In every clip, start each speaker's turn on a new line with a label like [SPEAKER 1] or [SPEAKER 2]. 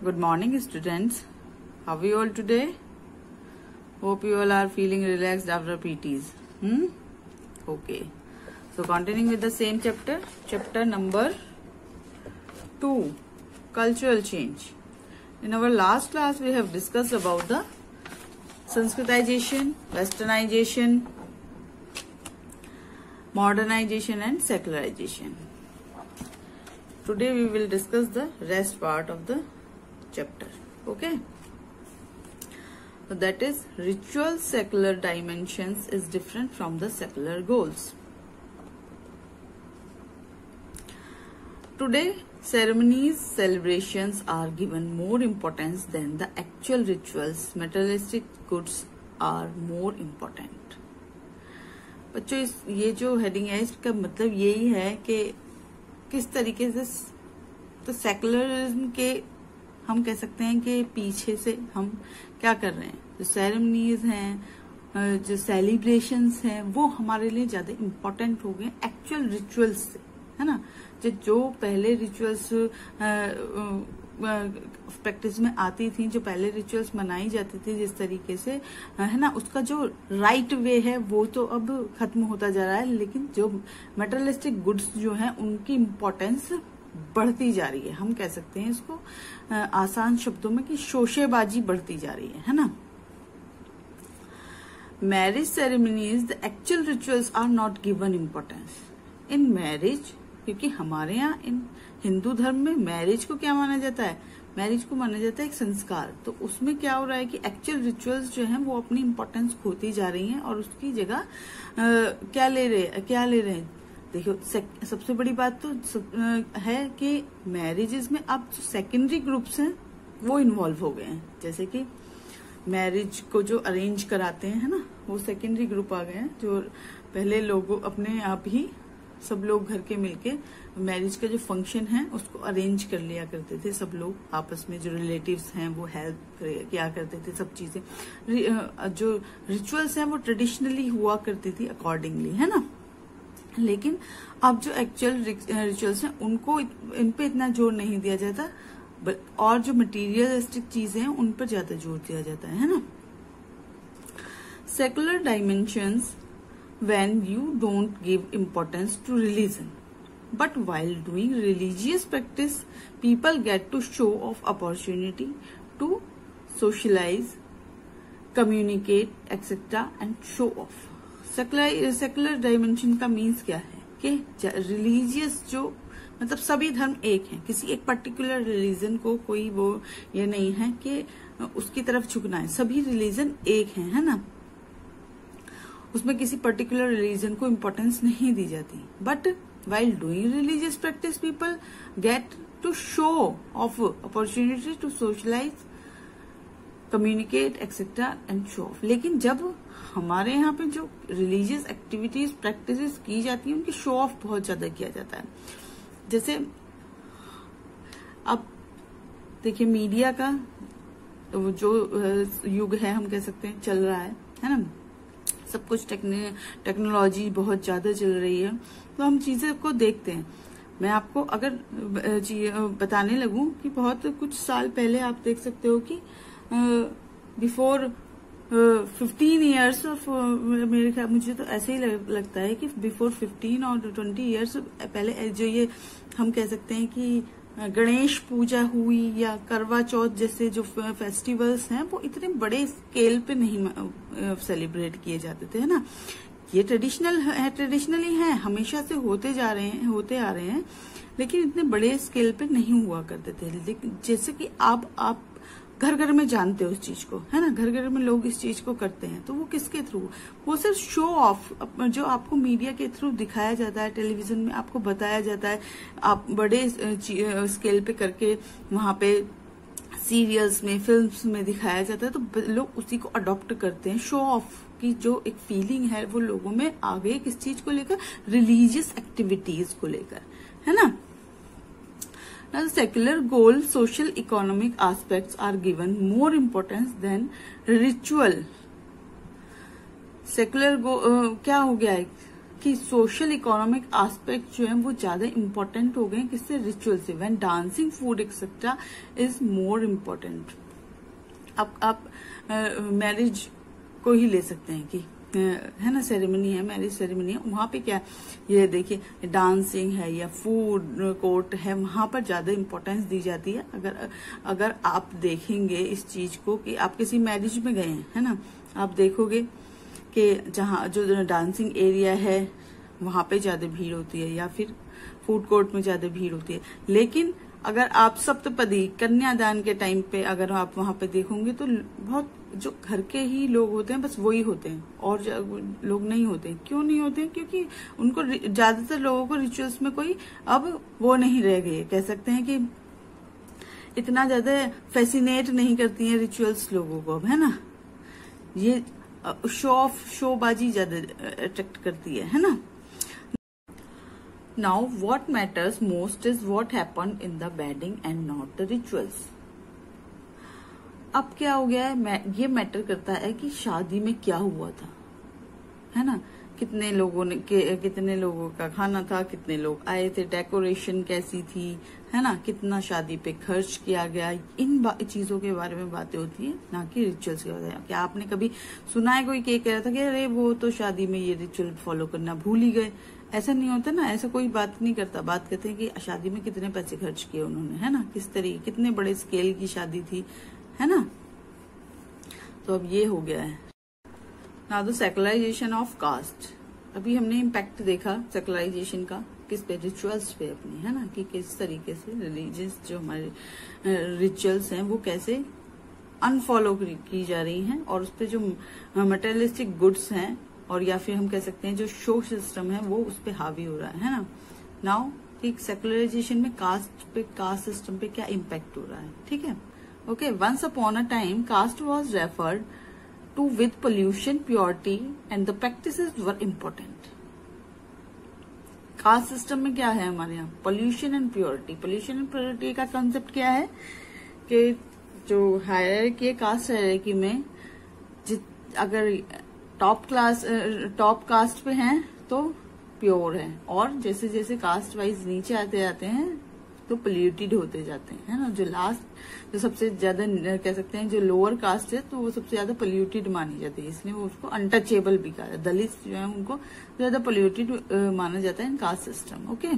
[SPEAKER 1] Good morning, students. How are you all today? Hope you all are feeling relaxed after PTs. Okay. So continuing with the same chapter number 2, cultural change. In our last class, we have discussed about the Sanskritization, Westernization, modernization and secularization. Today we will discuss the rest part of the chapter. Okay. So that is, ritual secular dimensions is different from the secular goals. Today, ceremonies, celebrations are given more importance than the actual rituals. Materialistic goods are more important. बच्चों, ये जो heading है इसका मतलब यही है कि किस तरीके से तो सेकुलरिज्म के हम कह सकते हैं कि पीछे से हम क्या कर रहे हैं, जो सेरेमनीज हैं, जो सेलिब्रेशंस हैं, वो हमारे लिए ज्यादा इम्पोर्टेंट हो गए एक्चुअल रिचुअल्स से, है ना। जो पहले रिचुअल्स प्रैक्टिस में आती थी, जो पहले रिचुअल्स मनाई जाती थी जिस तरीके से, है ना, उसका जो राइट वे है वो तो अब खत्म होता जा रहा है, लेकिन जो मटेरियलिस्टिक गुड्स जो हैं उनकी इम्पोर्टेंस बढ़ती जा रही है। हम कह सकते हैं इसको आसान शब्दों में कि शोशेबाजी बढ़ती जा रही है ना। Marriage ceremonies, the actual rituals are not given importance in marriage, क्योंकि हमारे यहाँ इन हिंदू धर्म में मैरिज को क्या माना जाता है, मैरिज को माना जाता है एक संस्कार। तो उसमें क्या हो रहा है कि एक्चुअल रिचुअल्स जो हैं वो अपनी इम्पोर्टेंस खोती जा रही हैं और उसकी जगह क्या ले रहे हैं। देखो, सबसे बड़ी बात तो है कि मैरिजेस में अब जो सेकेंडरी ग्रुप्स हैं वो इन्वॉल्व हो गए हैं। जैसे कि मैरिज को जो अरेंज कराते हैं, है ना, वो सेकेंडरी ग्रुप आ गए हैं। जो पहले लोग अपने आप ही सब लोग घर के मिलके मैरिज का जो फंक्शन है उसको अरेंज कर लिया करते थे। सब लोग आपस में जो रिलेटिव्स हैं वो हेल्प किया करते थे, सब चीजें। जो रिचुअल्स हैं वो ट्रेडिशनली हुआ करती थी अकॉर्डिंगली, है ना। लेकिन अब जो एक्चुअल रिचुअल्स हैं उनको इन पे इतना जोर नहीं दिया जाता, और जो मटीरियलिस्टिक चीजें हैं उन पर ज्यादा जोर दिया जाता है ना। Secular dimensions when you don't give importance to religion, but while doing religious practice, people get to show off opportunity to socialize, communicate, etc. and show off. Secular dimension का मीन्स क्या है कि रिलीजियस जो मतलब सभी धर्म एक हैं, किसी एक पर्टिकुलर रिलीजन को कोई वो ये नहीं है कि उसकी तरफ झुकना है। सभी रिलीजन एक हैं, है ना, उसमें किसी पर्टिकुलर रिलीजन को इम्पोर्टेंस नहीं दी जाती। But while doing religious practice people get to show off opportunity to socialize, communicate etcetera and show off. लेकिन जब हमारे यहाँ पे जो रिलीजियस एक्टिविटीज प्रैक्टिसेस की जाती है उनकी शो ऑफ बहुत ज्यादा किया जाता है। जैसे अब देखिए, मीडिया का जो युग है हम कह सकते हैं चल रहा है ना। सब कुछ टेक्नोलॉजी बहुत ज्यादा चल रही है, तो हम चीजें को देखते हैं। मैं आपको अगर बताने लगूं कि बहुत कुछ साल पहले आप देख सकते हो कि बिफोर 15 ईयर्स ऑफ, मेरे ख्याल मुझे तो ऐसे ही लगता है कि बिफोर 15 और 20 ईयर्स पहले जो ये हम कह सकते हैं कि गणेश पूजा हुई या करवा चौथ जैसे जो फेस्टिवल्स हैं वो इतने बड़े स्केल पे नहीं सेलिब्रेट किए जाते थे, है ना। ये ट्रेडिशनली है, हमेशा से होते आ रहे हैं, लेकिन इतने बड़े स्केल पे नहीं हुआ करते थे। लेकिन जैसे कि आप घर घर में जानते हो इस चीज को, है ना, घर घर में लोग इस चीज को करते हैं। तो वो किसके थ्रू, वो सिर्फ शो ऑफ जो आपको मीडिया के थ्रू दिखाया जाता है, टेलीविजन में आपको बताया जाता है, आप बड़े स्केल पे करके वहां पे सीरियल्स में, फिल्म्स में दिखाया जाता है, तो लोग उसी को अडॉप्ट करते हैं। शो ऑफ की जो एक फीलिंग है वो लोगों में आ गई, किस चीज को लेकर, रिलीजियस एक्टिविटीज को लेकर, है ना। Now, the secular goal, social economic aspects are given more importance than ritual. Secular क्या हो गया है कि सोशल इकोनॉमिक एस्पेक्ट जो है वो ज्यादा इंपॉर्टेंट हो गए किससे, रिचुअल से। When dancing, food etcetera is more important. अब आप मैरिज को ही ले सकते हैं कि है ना, सेरेमनी है, मैरिज सेरेमनी है, वहां पे क्या, ये देखिए डांसिंग है या फूड कोर्ट है, वहां पर ज्यादा इंपॉर्टेंस दी जाती है। अगर आप देखेंगे इस चीज को कि आप किसी मैरिज में गए हैं, है ना, आप देखोगे कि जहाँ जो डांसिंग एरिया है वहां पे ज्यादा भीड़ होती है, या फिर फूड कोर्ट में ज्यादा भीड़ होती है। लेकिन अगर आप सप्तपदी कन्यादान के टाइम पे अगर आप वहां पे देखोगे तो बहुत जो घर के ही लोग होते हैं, बस वही होते हैं, और लोग नहीं होते। क्यों नहीं होते? क्योंकि उनको, ज्यादातर लोगों को रिचुअल्स में कोई अब वो नहीं रह गए, कह सकते हैं कि इतना ज्यादा फैसिनेट नहीं करती हैं रिचुअल्स लोगों को अब, है ना। ये शो ऑफ, शोबाजी ज्यादा अट्रैक्ट करती है ना। Now what matters most is what happened in the wedding and not the rituals. अब क्या हो गया है, ये मैटर करता है कि शादी में क्या हुआ था, है ना, कितने लोगों का खाना था, कितने लोग आए थे, डेकोरेशन कैसी थी, है ना, कितना शादी पे खर्च किया गया। इन चीजों के बारे में बातें होती है, ना कि रिचुअल्स के बारे में। क्या आपने कभी सुना है कोई कह रहा था कि अरे वो तो शादी में ये रिचुअल फॉलो करना भूल ही गए? ऐसा नहीं होता ना, ऐसा कोई बात नहीं करता। बात करते हैं कि शादी में कितने पैसे खर्च किए उन्होंने, है ना, किस तरीके, कितने बड़े स्केल की शादी थी, है ना। तो अब ये हो गया है। Now the secularization of caste. अभी हमने इम्पैक्ट देखा सेकुलराइजेशन का किस पे, रिचुअल्स पे अपनी, है ना, कि किस तरीके से रिलीजियस जो हमारे रिचुअल्स हैं वो कैसे अनफॉलो की जा रही हैं, और उस पे जो मटेरियलिस्टिक गुड्स हैं, और या फिर हम कह सकते हैं जो शो सिस्टम है वो उस पे हावी हो रहा है ना। नाउ ठीक सेकुलराइजेशन में कास्ट सिस्टम पे क्या इम्पैक्ट हो रहा है, ठीक है। Okay, once upon a time caste was referred to with pollution, purity and the practices were important. Caste system में क्या है हमारे यहाँ, pollution and purity. Pollution and purity का कंसेप्ट क्या है कि जो हायरार्की है, कास्ट हायरार्की में अगर टॉप कास्ट पे हैं तो प्योर है, और जैसे जैसे कास्ट वाइज नीचे आते जाते हैं तो पोल्यूटेड होते जाते हैं, है ना। जो लास्ट, जो सबसे ज्यादा कह सकते हैं जो लोअर कास्ट है, तो वो सबसे ज्यादा पोल्यूटेड मानी जाती है, इसलिए वो उसको अनटचेबल भी कहा है। दलित जो है उनको ज्यादा पोल्यूटेड माना जाता है इन कास्ट सिस्टम। ओके,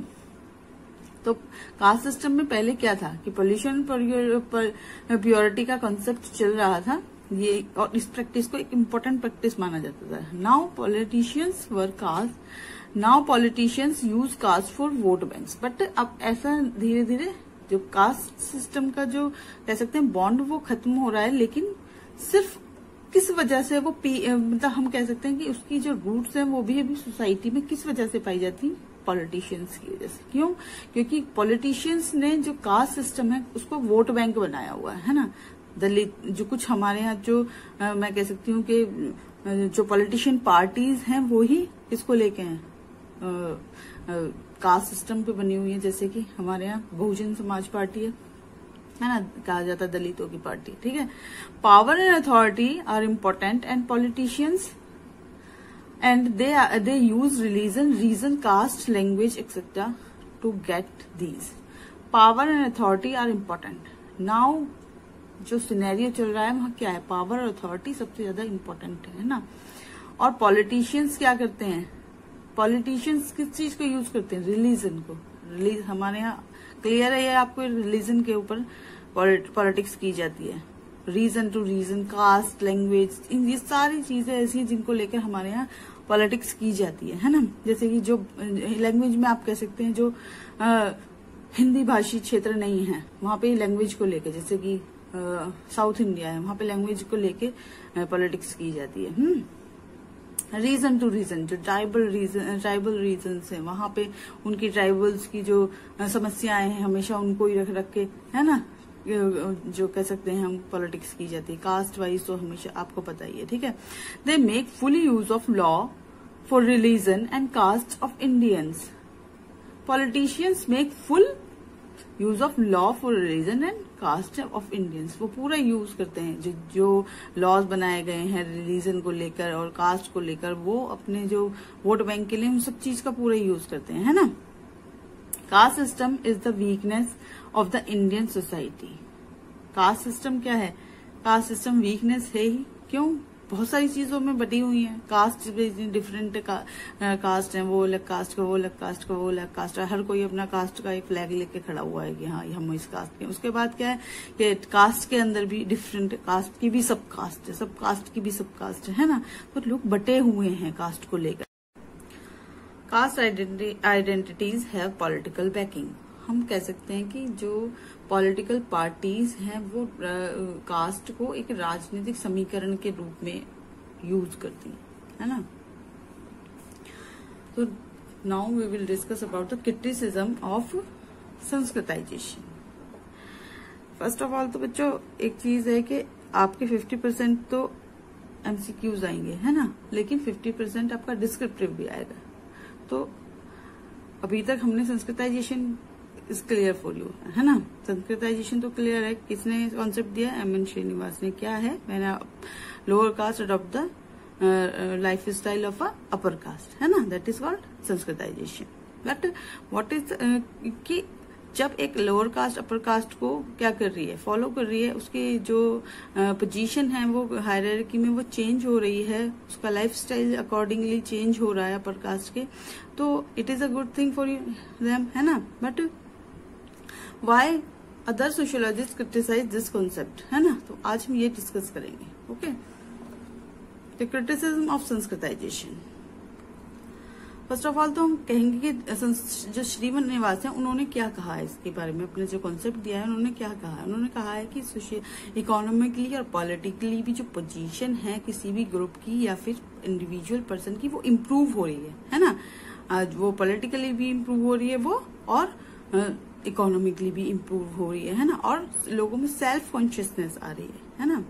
[SPEAKER 1] तो कास्ट सिस्टम में पहले क्या था कि पोल्यूशन प्योरिटी का कंसेप्ट चल रहा था ये, और इस प्रैक्टिस को एक इम्पोर्टेंट प्रैक्टिस माना जाता था। Now politicians use caste for vote banks. But अब ऐसा धीरे धीरे जो कास्ट सिस्टम का जो कह सकते हैं बॉन्ड वो खत्म हो रहा है, लेकिन सिर्फ किस वजह से वो मतलब हम कह सकते हैं कि उसकी जो रूट्स हैं वो भी अभी सोसाइटी में किस वजह से पाई जाती है, पॉलिटिशियंस की वजह से। क्यों? क्योंकि पॉलिटिशियंस ने जो कास्ट सिस्टम है उसको वोट बैंक बनाया हुआ है ना। दलित जो कुछ हमारे यहाँ जो मैं कह सकती हूँ कि जो पॉलिटिशियन पार्टीज हैं वो ही इसको लेके हैं, कास्ट सिस्टम पे बनी हुई है। जैसे कि हमारे यहाँ बहुजन समाज पार्टी है ना, कहा जाता है दलितों की पार्टी, ठीक है। Power and authority are important and politicians and they use region caste language etcetera to get these. Power and authority are important. Now जो सिनेरियो चल रहा है वहां क्या है, पावर और अथॉरिटी सबसे ज्यादा इम्पोर्टेंट है ना। और पॉलिटिशियंस क्या करते हैं, पॉलिटिशियंस किस चीज को यूज करते हैं, रिलीजन को। हमारे यहाँ क्लियर है ये आपको, रिलीजन के ऊपर पॉलिटिक्स की जाती है। Region to region, caste, language, ये सारी चीजें ऐसी हैं जिनको लेकर हमारे यहाँ पॉलिटिक्स की जाती है ना। जैसे कि जो लैंग्वेज में आप कह सकते हैं जो हिंदी भाषी क्षेत्र नहीं है वहां पे लैंग्वेज को लेकर, जैसे कि साउथ इंडिया है वहां पे लैंग्वेज को लेके पॉलिटिक्स की जाती है। रीजन टू रीजन, जो ट्राइबल रीजन है वहां पे उनकी ट्राइबल्स की जो समस्याएं हैं हमेशा उनको ही रख के, है ना, जो कह सकते हैं हम पॉलिटिक्स की जाती है। कास्ट वाइज तो हमेशा आपको पता ही है, ठीक है। They make full use of law for religion and caste of Indians. Politicians make full use of law for religion and caste of Indians, वो पूरा यूज करते हैं। जो लॉज बनाए गए हैं रिलीजन को लेकर और कास्ट को लेकर, वो अपने जो वोट बैंक के लिए उन सब चीज का पूरा यूज करते हैं, है ना। Caste system is the weakness of the Indian society. Caste system क्या है? कास्ट सिस्टम वीकनेस है ही। क्यों? बहुत सारी चीजों में बटी हुई है। कास्ट डिफरेंट कास्ट है, वो अलग कास्ट का, वो अलग कास्ट का, वो अलग कास्ट का। हर कोई अपना कास्ट का एक फ्लैग लेके खड़ा हुआ है कि हाँ हम इस कास्ट के। उसके बाद क्या है कि कास्ट के अंदर भी डिफरेंट कास्ट की भी सब कास्ट है, सब कास्ट की भी सब कास्ट है ना। तो लोग बटे हुए हैं कास्ट को लेकर। Caste identities have political backing. हम कह सकते हैं कि जो पॉलिटिकल पार्टीज हैं वो कास्ट को एक राजनीतिक समीकरण के रूप में यूज करती है ना। तो now we will discuss about the criticism of Sanskritization. First of all तो बच्चों एक चीज है कि आपके 50% तो एमसीक्यूज आएंगे, है ना, लेकिन 50% आपका डिस्क्रिप्टिव भी आएगा। तो अभी तक हमने Sanskritisation is clear for you, है ना। संस्कृताइजेशन तो क्लियर है। किसने कॉन्सेप्ट दिया? एम.एन. श्रीनिवास ने। क्या है? मैंने lower caste adopt the life style of a upper caste, है ना, that is called Sanskritisation. But what is कि जब एक लोअर कास्ट अपर कास्ट को क्या कर रही है? फॉलो कर रही है, उसकी जो पोजीशन है वो हायरार्की में वो चेंज हो रही है, उसका लाइफ स्टाइल अकॉर्डिंगली चेंज हो रहा है अपर कास्ट के, तो it is a good thing for them, है ना। But why other sociologist criticize this concept, है ना। तो आज हम ये डिस्कस करेंगे। Okay, the criticism of Sanskritization. First of all तो हम कहेंगे कि जो श्रीनिवास है उन्होंने क्या कहा है इसके बारे में, अपने जो कॉन्सेप्ट दिया है उन्होंने क्या कहा है। उन्होंने कहा है कि इकोनॉमिकली और पॉलिटिकली भी जो पोजीशन है किसी भी ग्रुप की या फिर इंडिविजुअल पर्सन की वो इम्प्रूव हो रही है ना। आज वो पॉलिटिकली भी इम्प्रूव हो रही है वो, और इकोनॉमिकली भी इम्प्रूव हो रही है ना, और लोगों में सेल्फ कॉन्शियसनेस आ रही है ना।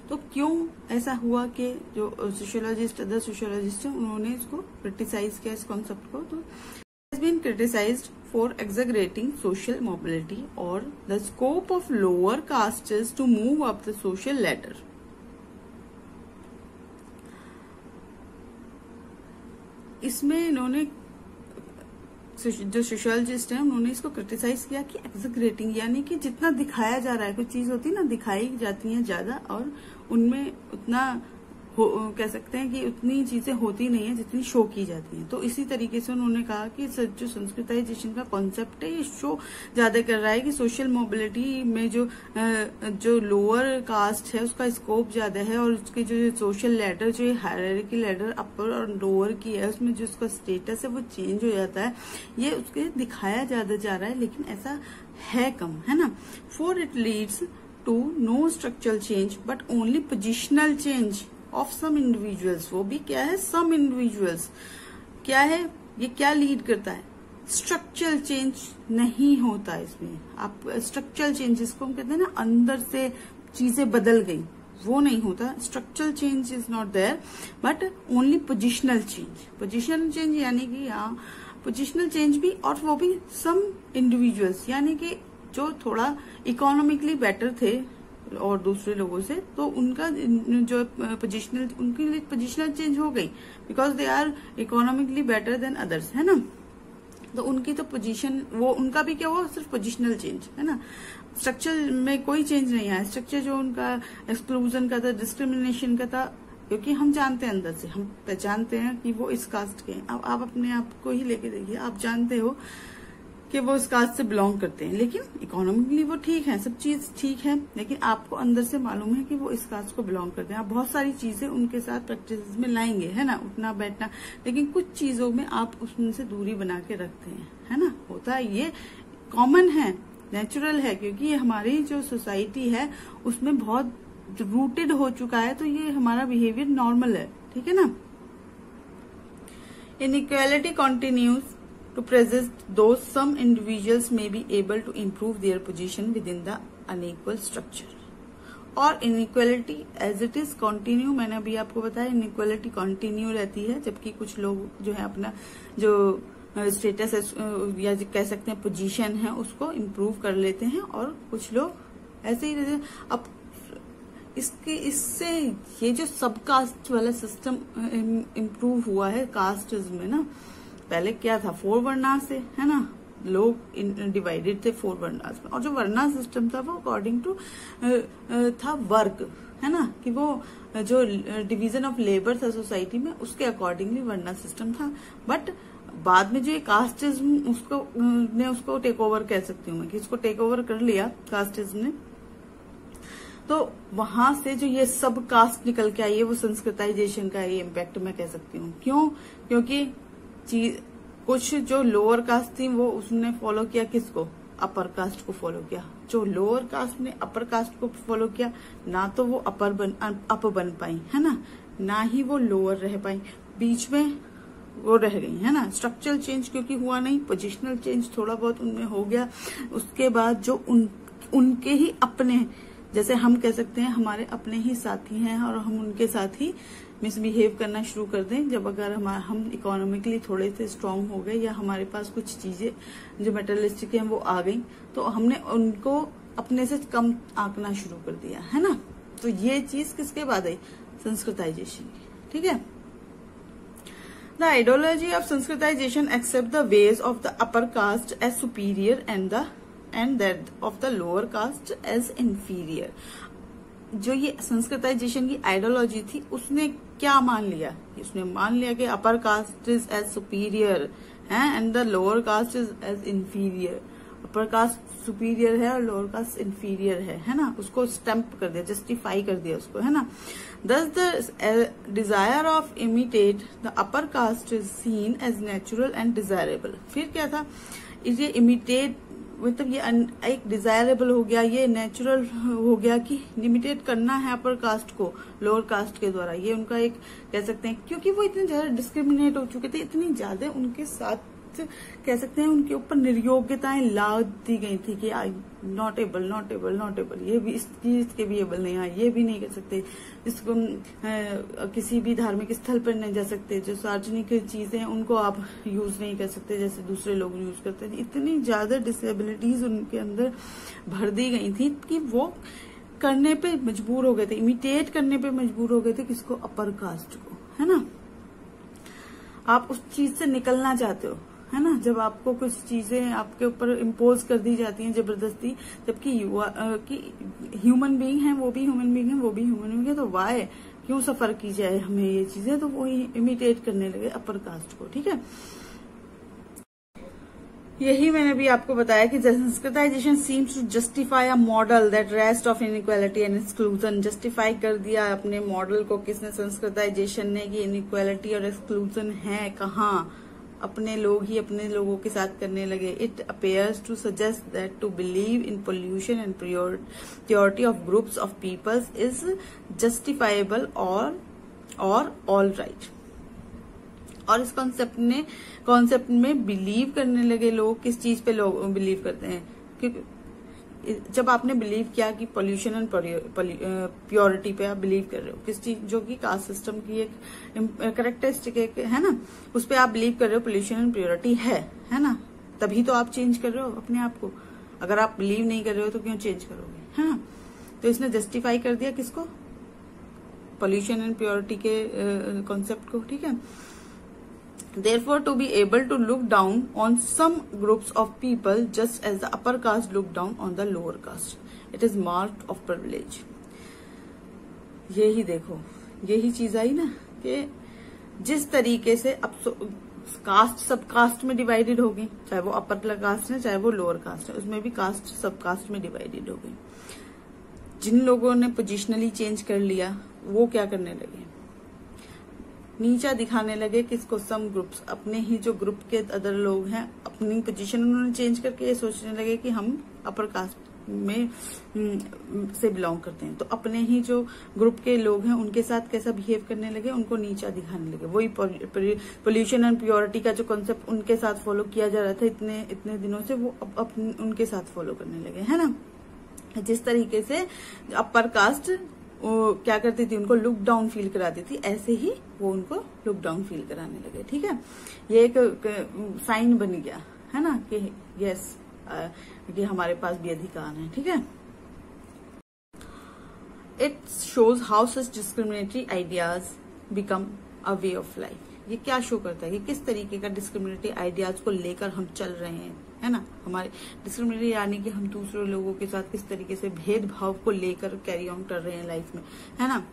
[SPEAKER 1] तो क्यों ऐसा हुआ कि जो सोशियोलॉजिस्ट अदर सोशियोलॉजिस्ट हैं उन्होंने इसको क्रिटिसाइज किया इस कॉन्सेप्ट को? तो has been criticized for exaggerating social mobility और the scope of lower castes to move up the social ladder. इसमें इन्होंने जो सोशियोलॉजिस्ट हैं उन्होंने इसको क्रिटिसाइज किया कि एक्सैगरेटिंग, यानी कि जितना दिखाया जा रहा है, कुछ चीज होती है ना दिखाई जाती हैं ज्यादा और उनमें उतना कह सकते हैं कि उतनी चीजें होती नहीं है जितनी शो की जाती हैं। तो इसी तरीके से उन्होंने कहा कि जो संस्कृताइजेशन का कॉन्सेप्ट है ये शो ज्यादा कर रहा है कि सोशल मोबिलिटी में जो लोअर कास्ट है उसका स्कोप ज्यादा है, और उसके जो सोशल लैडर, जो हायरार्की लैडर अपर और लोअर की है, उसमें जो उसका स्टेटस है वो चेंज हो जाता है। ये उसके दिखाया ज्यादा जा रहा है, लेकिन ऐसा है कम, है ना। For it leads to no structural change but only positional change of some individuals. वो भी क्या है? Some individuals. क्या है ये? क्या लीड करता है? स्ट्रक्चरल चेंज नहीं होता इसमें। आप स्ट्रक्चरल चेंज जिसको हम कहते हैं ना अंदर से चीजें बदल गई, वो नहीं होता। Structural change is not there but only positional change. Positional change यानी कि यहाँ पोजिशनल चेंज भी, और वो भी सम इंडिविजुअल्स, यानी कि जो थोड़ा इकोनॉमिकली बेटर थे और दूसरे लोगों से, तो उनका जो पोजिशनल, उनके लिए पोजिशनल चेंज हो गई because they are economically better than others, है ना। तो उनकी तो पोजीशन, वो उनका भी क्या हुआ? सिर्फ पोजिशनल चेंज, है ना। स्ट्रक्चर में कोई चेंज नहीं आया। स्ट्रक्चर जो उनका एक्सक्लूजन का था, डिस्क्रिमिनेशन का था, क्योंकि हम जानते हैं अंदर से, हम पहचानते हैं कि वो इस कास्ट के हैं। अब आप अपने आप को ही लेके देखिए, आप जानते हो कि वो इस कास्ट से बिलोंग करते हैं, लेकिन इकोनॉमिकली वो ठीक है, सब चीज ठीक है, लेकिन आपको अंदर से मालूम है कि वो इस कास्ट को बिलोंग करते हैं। आप बहुत सारी चीजें उनके साथ प्रैक्टिस में लाएंगे, है ना, उठना बैठना, लेकिन कुछ चीजों में आप उसमें से दूरी बना के रखते हैं, है ना। होता है, ये कॉमन है, नेचुरल है, क्योंकि ये हमारी जो सोसाइटी है उसमें बहुत रूटेड हो चुका है, तो ये हमारा बिहेवियर नॉर्मल है, ठीक है ना। Inequality continues to persist, though some individuals may be able to improve their position within the unequal structure. और inequality as it is continue, मैंने अभी आपको बताया inequality continue रहती है, जबकि कुछ लोग जो है अपना जो स्टेटस या कह सकते हैं पोजीशन है उसको इम्प्रूव कर लेते हैं, और कुछ लोग ऐसे ही रहते हैं। अब इससे ये जो सब कास्ट वाला सिस्टम इम्प्रूव हुआ है कास्टिज्म में ना, पहले क्या था 4 वर्णा से, है ना, लोग डिवाइडेड थे 4 वर्णास में, और जो वर्णा सिस्टम था वो अकॉर्डिंग टू था वर्क, है ना, कि वो जो डिवीजन ऑफ लेबर था सोसाइटी में उसके अकॉर्डिंगली वर्णा सिस्टम था। बट बाद में जो ये कास्टिज्म उसको टेक ओवर कह सकती हूँ मैं, कि इसको टेक ओवर कर लिया कास्टिज्म ने, तो वहां से जो ये सब कास्ट निकल के आई है वो संस्कृताइजेशन का ये इम्पैक्ट मैं कह सकती हूँ। क्यों? क्योंकि कुछ जो लोअर कास्ट थी वो उसने फॉलो किया किसको? अपर कास्ट को फॉलो किया। जो लोअर कास्ट ने अपर कास्ट को फॉलो किया, ना तो वो अप बन पाई, है ना ही वो लोअर रह पाई, बीच में वो रह गई, है ना। स्ट्रक्चरल चेंज क्योंकि हुआ नहीं, पोजिशनल चेंज थोड़ा बहुत उनमें हो गया। उसके बाद जो उनके ही अपने, जैसे हम कह सकते हैं हमारे अपने ही साथी हैं और हम उनके साथ ही मिसबिहेव करना शुरू कर दें, जब अगर हम इकोनॉमिकली थोड़े से स्ट्रांग हो गए या हमारे पास कुछ चीजें जो मेटेरियलिस्टिक हैं वो आ गई, तो हमने उनको अपने से कम आंकना शुरू कर दिया, है ना। तो ये चीज किसके बाद आई? संस्कृताइजेशन की, ठीक है। The ideology of Sanskritization accept the ways of the upper caste as superior and that of the lower caste as inferior. जो ये संस्कृताइजेशन की आइडियोलॉजी थी उसने क्या मान लिया? उसने मान लिया कि upper caste is as superior है and the lower caste is as inferior. Upper caste superior है और लोअर कास्ट इंफीरियर है ना। उसको स्टैंप कर दिया, जस्टिफाई कर दिया उसको, है ना। Thus the desire of imitate the upper caste is seen as natural and desirable। फिर क्या था? ये इमिटेट मतलब ये एक डिजायरेबल हो गया, ये नेचुरल हो गया कि इमिटेट करना है अपर कास्ट को लोअर कास्ट के द्वारा। ये उनका एक कह सकते हैं, क्योंकि वो इतने ज्यादा डिस्क्रिमिनेट हो चुके थे, इतनी ज्यादा उनके साथ कह सकते हैं उनके ऊपर निर्योग्यताएं लाद दी गई थी कि नॉट एबल, ये भी इसके भी एबल नहीं, ये भी नहीं कर सकते, इसको किसी भी धार्मिक स्थल पर नहीं जा सकते, जो सार्वजनिक चीजें हैं उनको आप यूज नहीं कर सकते जैसे दूसरे लोग यूज करते हैं। इतनी ज्यादा डिसेबिलिटीज उनके अंदर भर दी गई थी कि वो करने पे मजबूर हो गए थे, इमिटेट करने पे मजबूर हो गए थे किसको? अपर कास्ट को, है ना। आप उस चीज से निकलना चाहते हो, है ना, जब आपको कुछ चीजें आपके ऊपर इम्पोज कर दी जाती हैं जबरदस्ती, जबकि ह्यूमन बीइंग है, वो भी ह्यूमन बीइंग है, वो भी ह्यूमन बीइंग है, तो वाई क्यों सफर की जाए हमें ये चीजें? तो वो इमिटेट करने लगे अपर कास्ट को, ठीक है। यही मैंने भी आपको बताया कि Sanskritization seems to justify a model that rest of inequality and exclusion. Justify कर दिया अपने मॉडल को किसने? संस्कृताइजेशन ने, कि इनइक्वालिटी और एक्सक्लूजन है कहाँ? अपने लोग ही अपने लोगों के साथ करने लगे। It appears to suggest that to believe in pollution and purity of groups of peoples is justifiable और ऑल राइट। और इस कॉन्सेप्ट में बिलीव करने लगे लोग। किस चीज पे लोग बिलीव करते हैं? क्योंकि जब आपने बिलीव किया कि पोल्यूशन एंड प्योरिटी पे आप बिलीव कर रहे हो, किस चीज, जो कि कास्ट सिस्टम की एक करेक्टरिस्टिक है ना, उस पे आप बिलीव कर रहे हो पोल्यूशन एंड प्योरिटी है ना, तभी तो आप चेंज कर रहे हो अपने आप को। अगर आप बिलीव नहीं कर रहे हो तो क्यों चेंज करोगे, है ना। तो इसने जस्टिफाई कर दिया किसको? पोल्यूशन एंड प्योरिटी के कॉन्सेप्ट को, ठीक है। Therefore, to be able to look down on some groups of people just as the upper caste look down on the lower caste, it is mark of privilege। यही देखो, यही चीज आई ना कि जिस तरीके से अब कास्ट सब कास्ट में डिवाइडेड हो गई, चाहे वो अपर कास्ट है चाहे वो लोअर कास्ट है, उसमें भी कास्ट सब कास्ट में डिवाइडेड हो गई। जिन लोगों ने पोजिशनली चेंज कर लिया वो क्या करने लगे? नीचा दिखाने लगे किसको? सम ग्रुप्स, अपने ही जो ग्रुप के अदर लोग हैं, अपनी पोजीशन उन्होंने चेंज करके ये सोचने लगे कि हम अपर कास्ट में से बिलोंग करते हैं, तो अपने ही जो ग्रुप के लोग हैं उनके साथ कैसा बिहेव करने लगे? उनको नीचा दिखाने लगे। वही पोल्यूशन एंड प्योरिटी का जो कॉन्सेप्ट उनके साथ फॉलो किया जा रहा था इतने दिनों से, वो उनके साथ फॉलो करने लगे, है ना। जिस तरीके से अपर कास्ट वो क्या करती थी, उनको लुक डाउन फील कराती थी, ऐसे ही वो उनको लुक डाउन फील कराने लगे। ठीक है, ये एक साइन बन गया है ना कि यस कि हमारे पास भी अधिकार है। ठीक है, it shows how such discriminatory ideas become a way of life. ये क्या शो करता है कि किस तरीके का डिस्क्रिमिनेटरी आइडियाज को लेकर हम चल रहे हैं, है ना। हमारे डिस्क्रिमिनेटरी यानी कि हम दूसरे लोगों के साथ किस तरीके से भेदभाव को लेकर कैरी ऑन कर रहे हैं लाइफ में, है ना।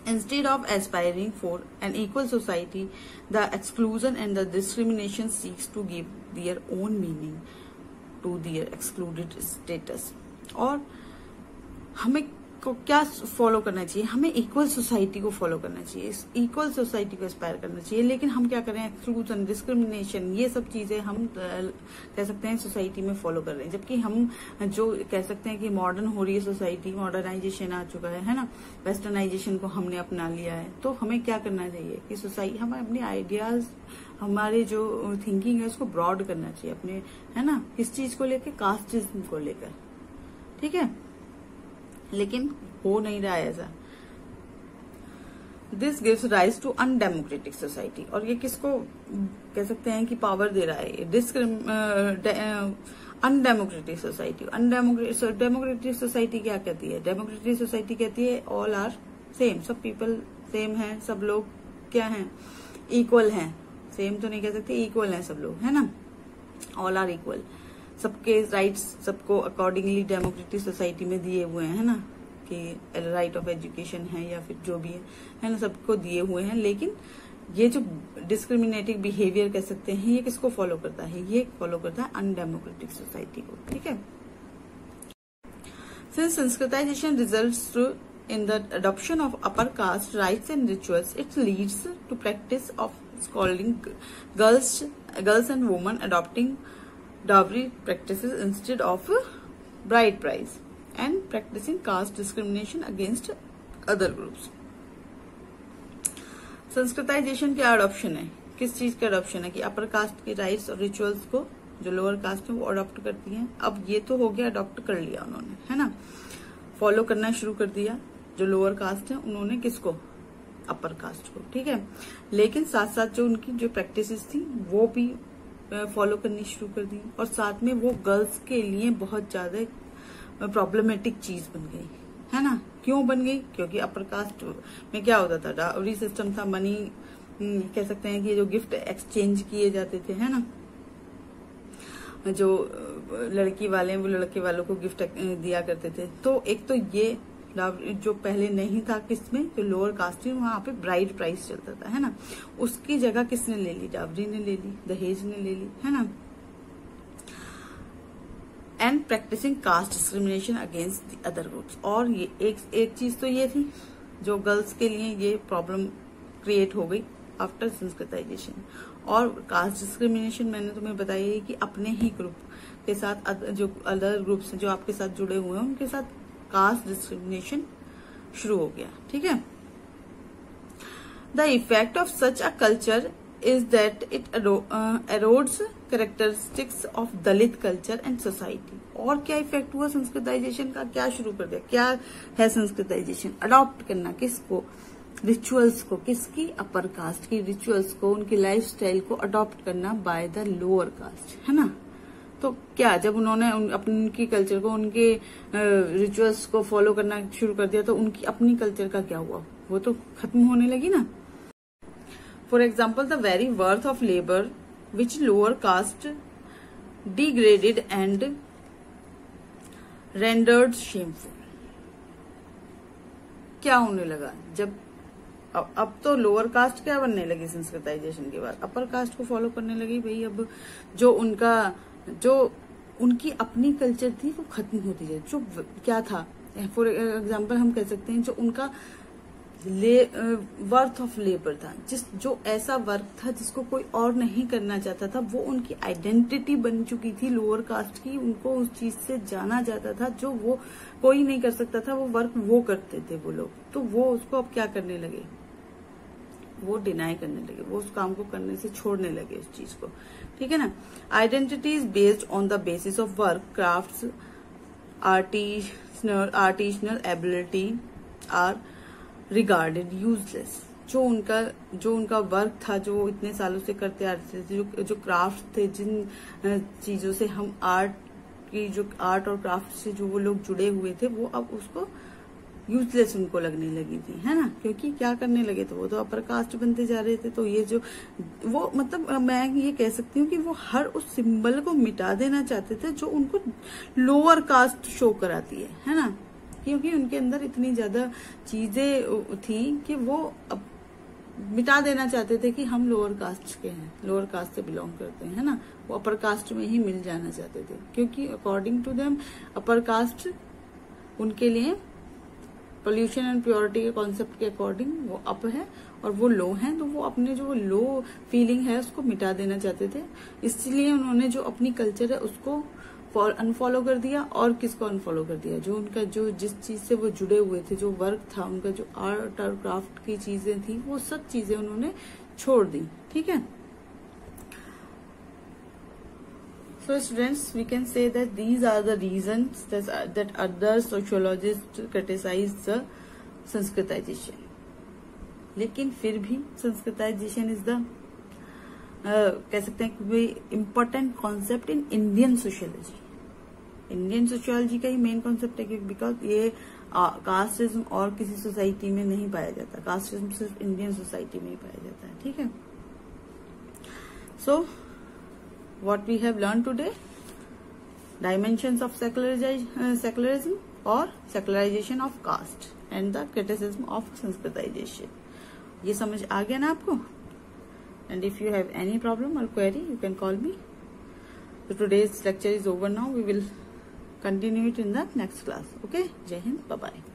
[SPEAKER 1] Instead of aspiring for an equal society, the exclusion and the discrimination seeks to give their own meaning to their excluded status. और हमें को क्या फॉलो करना चाहिए, हमें इक्वल सोसाइटी को फॉलो करना चाहिए, इक्वल सोसाइटी को एस्पायर करना चाहिए। लेकिन हम क्या कर रहे हैं, एक्सक्लूजन, डिस्क्रिमिनेशन, ये सब चीजें हम कह सकते हैं सोसाइटी में फॉलो कर रहे हैं। जबकि हम जो कह सकते हैं कि मॉडर्न हो रही है सोसाइटी, मॉडर्नाइजेशन आ चुका है ना, वेस्टर्नाइजेशन को हमने अपना लिया है। तो हमें क्या करना चाहिए कि सोसाइटी, हमें अपने आइडियाज, हमारे जो थिंकिंग है उसको ब्रॉड करना चाहिए अपने, है ना, किस चीज को लेकर, कास्टिज्म को लेकर। ठीक है, लेकिन हो नहीं रहा है ऐसा। This gives rise to undemocratic society. और ये किसको कह सकते हैं कि पावर दे रहा है, अनडेमोक्रेटिक सोसाइटी। डेमोक्रेटिक सोसाइटी क्या कहती है, डेमोक्रेटिक सोसाइटी कहती है ऑल आर सेम, सब पीपल सेम है, सब लोग क्या हैं, इक्वल हैं। सेम तो नहीं कह सकते, इक्वल हैं सब लोग, है ना, ऑल आर इक्वल। सबके राइट्स सबको अकॉर्डिंगली डेमोक्रेटिक सोसाइटी में दिए हुए हैं, है ना, कि राइट ऑफ एजुकेशन है या फिर जो भी है ना, सबको दिए हुए हैं। लेकिन ये जो डिस्क्रिमिनेटिंग बिहेवियर कह सकते हैं, ये किसको फॉलो करता है, ये फॉलो करता है अनडेमोक्रेटिक सोसाइटी को। ठीक है, since Sanskritisation results in the adoption of upper caste rites and rituals, it leads to practice of scolding girls and women, adopting dowry practices instead of bride price, and practicing caste discrimination against other groups. Sanskritisation क्या adoption है, किस चीज का adoption है कि upper caste के rights और rituals को जो लोअर कास्ट है वो अडॉप्ट करती हैं। अब ये तो हो गया, अडॉप्ट कर लिया उन्होंने, है ना, फॉलो करना शुरू कर दिया। जो लोअर कास्ट है उन्होंने किसको, अपर कास्ट को। ठीक है, लेकिन साथ साथ जो उनकी जो प्रैक्टिसेस थी वो भी फॉलो करनी शुरू कर दी, और साथ में वो गर्ल्स के लिए बहुत ज्यादा प्रॉब्लमेटिक चीज बन गई, है ना। क्यों बन गई, क्योंकि अपर कास्ट में क्या होता था, डाउरी सिस्टम था, मनी कह सकते हैं कि जो गिफ्ट एक्सचेंज किए जाते थे, है ना, जो लड़की वाले वो लड़के वालों को गिफ्ट दिया करते थे। तो एक तो ये जो पहले नहीं था किसमें, जो लोअर कास्ट थी वहां पे ब्राइड प्राइस चलता था, है ना, उसकी जगह किसने ले ली, डावरी ने ले ली, दहेज ने ले ली, है ना। And practicing caste discrimination against the other groups. और ये एक चीज तो ये थी जो गर्ल्स के लिए ये प्रॉब्लम क्रिएट हो गई आफ्टर संस्कृताइजेशन। और कास्ट डिस्क्रिमिनेशन मैंने तुम्हें बताया है कि अपने ही ग्रुप के साथ जो अदर ग्रुप्स जो आपके साथ जुड़े हुए हैं उनके साथ कास्ट डिस्क्रिमिनेशन शुरू हो गया। ठीक है, the effect of such a culture is that it erodes characteristics of Dalit culture and society. और क्या इफेक्ट हुआ संस्कृताइजेशन का, क्या शुरू कर दिया, क्या है संस्कृताइजेशन, अडॉप्ट करना किसको, रिचुअल्स को, किसकी, अपर कास्ट की रिचुअल्स को, उनकी लाइफस्टाइल को अडॉप्ट करना बाय द लोअर कास्ट, है ना। तो क्या जब उन्होंने उनकी कल्चर को, उनके रिचुअल्स को फॉलो करना शुरू कर दिया तो उनकी अपनी कल्चर का क्या हुआ, वो तो खत्म होने लगी ना। For example the very worth of labour which lower caste degraded and rendered shameful. क्या होने लगा, जब अब तो लोअर कास्ट क्या बनने लगी संस्कृताइजेशन के बाद, अपर कास्ट को फॉलो करने लगी। भाई अब जो उनकी अपनी कल्चर थी वो खत्म होती जाए। जो क्या था, फॉर एग्जाम्पल हम कह सकते हैं जो उनका वर्थ ऑफ लेबर था, जो ऐसा वर्क था जिसको कोई और नहीं करना चाहता था, वो उनकी आइडेंटिटी बन चुकी थी लोअर कास्ट की। उनको उस चीज से जाना जाता था, जो वो कोई नहीं कर सकता था, वो वर्क वो करते थे वो लोग। तो वो उसको अब क्या करने लगे, वो डिनाई करने लगे, वो उस काम को करने से छोड़ने लगे उस चीज को। ठीक है ना। Identity is based on the basis of work, crafts, artisanal ability, are regarded useless. जो उनका वर्क था, जो इतने सालों से करते आ रहे थे, जो क्राफ्ट थे, जिन चीजों से हम आर्ट और क्राफ्ट से जो वो लोग जुड़े हुए थे, वो अब उसको यूजलेस उनको लगने लगी थी, है ना। क्योंकि क्या करने लगे थे, वो तो अपर कास्ट बनते जा रहे थे। तो ये जो वो मतलब मैं ये कह सकती हूँ कि वो हर उस सिंबल को मिटा देना चाहते थे जो उनको लोअर कास्ट शो कराती है ना। क्योंकि उनके अंदर इतनी ज्यादा चीजें थी कि वो अब मिटा देना चाहते थे कि हम लोअर कास्ट के हैं, लोअर कास्ट से बिलोंग करते हैं, है ना। वो अपर कास्ट में ही मिल जाना चाहते थे, क्योंकि according to them upper caste उनके लिए पोल्यूशन एंड प्योरिटी के कॉन्सेप्ट के अकॉर्डिंग वो अप है और वो लो है। तो वो अपने जो लो फीलिंग है उसको मिटा देना चाहते थे। इसलिए उन्होंने जो अपनी कल्चर है उसको अनफॉलो कर दिया। और किसको अनफॉलो कर दिया? जो उनका जो जिस चीज से वो जुड़े हुए थे, जो वर्क था उनका, जो आर्ट और क्राफ्ट की चीजें थी, वो सब चीजें उन्होंने छोड़ दी। ठीक है। So students, we can say that these are the reasons that other sociologists criticize the Sanskritization. लेकिन फिर भी Sanskritization is the कह सकते हैं कि important concept in Indian sociology. Indian sociology का ही मेन कॉन्सेप्ट है, बिकॉज ये कास्टिज्म और किसी सोसाइटी में नहीं पाया जाता। कास्टिज्म सिर्फ इंडियन सोसाइटी में ही पाया जाता है। ठीक है। सो what we have learned today, dimensions of secularism or secularization of caste and the criticism of Sanskritization. ये समझ आ गया ना आपको? And if you have any problem or query, you can call me. So today's lecture is over now. We will continue it in the next class. Okay? Jai Hind. Bye bye.